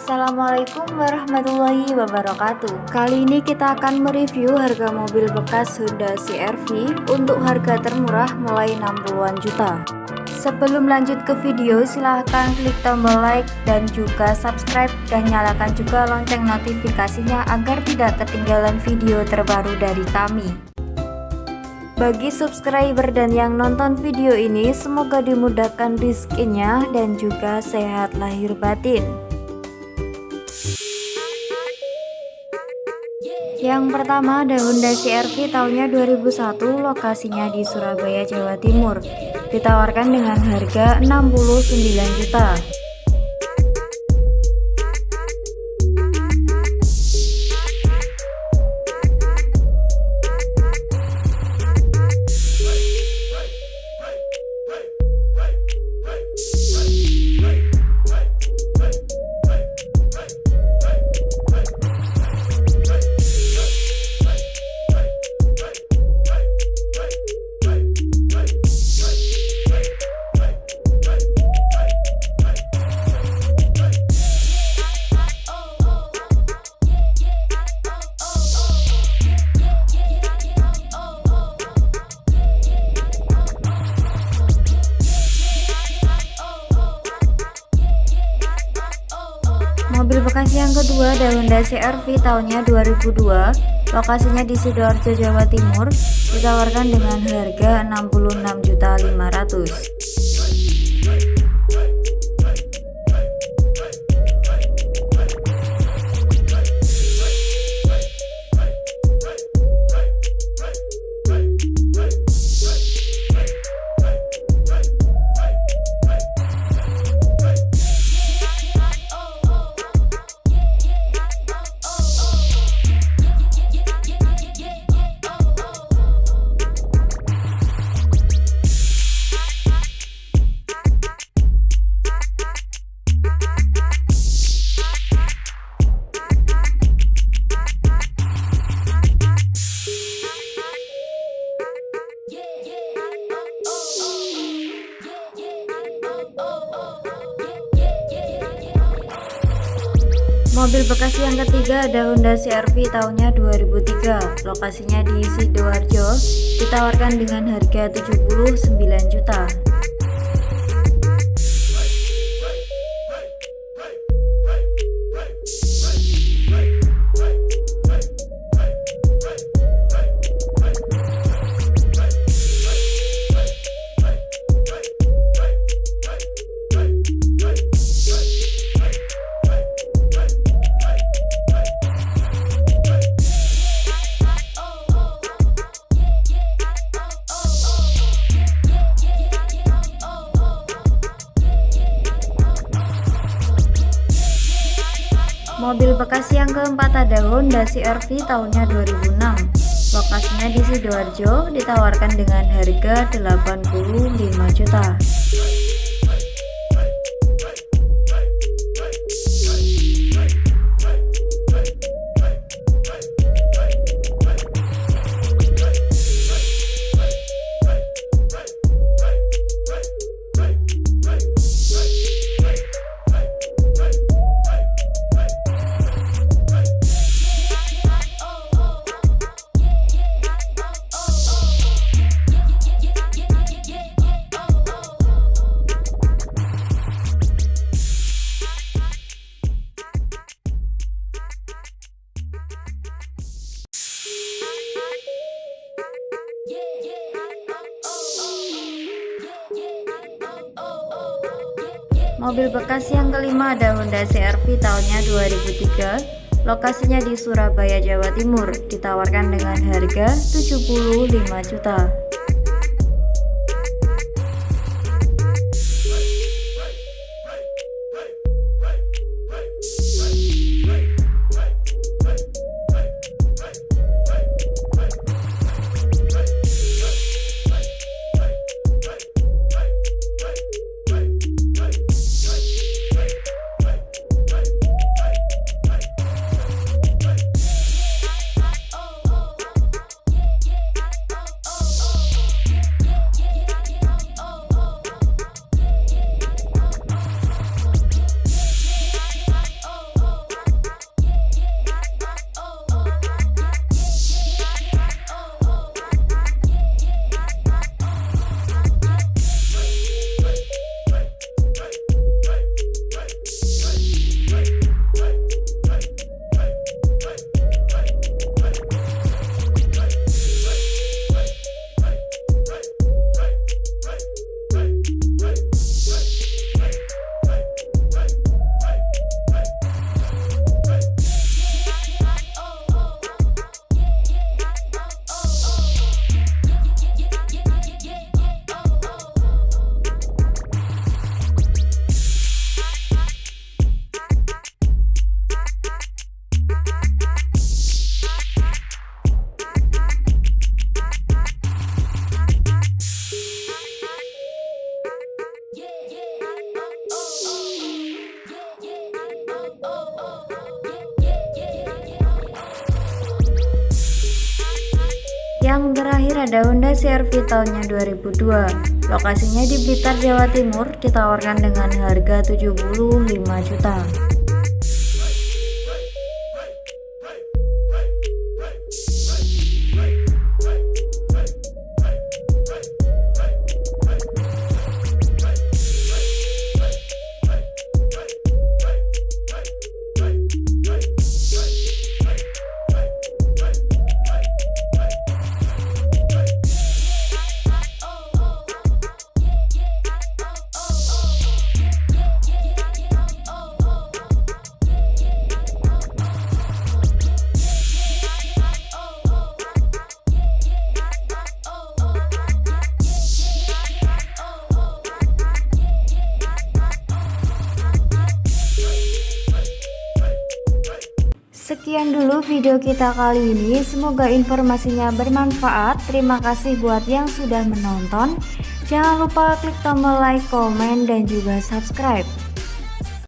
Assalamualaikum warahmatullahi wabarakatuh. Kali ini kita akan mereview harga mobil bekas Honda CR-V untuk harga termurah mulai 60-an juta. Sebelum lanjut ke video, silahkan klik tombol like dan juga subscribe dan nyalakan juga lonceng notifikasinya agar tidak ketinggalan video terbaru dari kami. Bagi subscriber dan yang nonton video ini, semoga dimudahkan rezekinya dan juga sehat lahir batin. Yang pertama ada Honda CR-V tahunnya 2001, lokasinya di Surabaya, Jawa Timur. Ditawarkan dengan harga 69 juta. Mobil bekas yang kedua ada Honda CR-V tahunnya 2002, lokasinya di Sidoarjo, Jawa Timur. Ditawarkan dengan harga 66.500.000. Mobil bekas yang ketiga ada Honda CR-V tahunnya 2003, lokasinya di Sidoarjo. Ditawarkan dengan harga 79 juta. Mobil bekas yang keempat ada Honda CR-V tahunnya 2006, lokasinya di Sidoarjo. Ditawarkan dengan harga 85 juta. Mobil bekas yang kelima ada Honda CR-V tahunnya 2003, lokasinya di Surabaya, Jawa Timur. Ditawarkan dengan harga 75 juta. terakhir ada Honda CR-V tahunnya 2002. Lokasinya di Blitar, Jawa Timur, ditawarkan dengan harga 75 juta. Sekian dulu video kita kali ini, semoga informasinya bermanfaat. Terima kasih buat yang sudah menonton. Jangan lupa klik tombol like, komen, dan juga subscribe.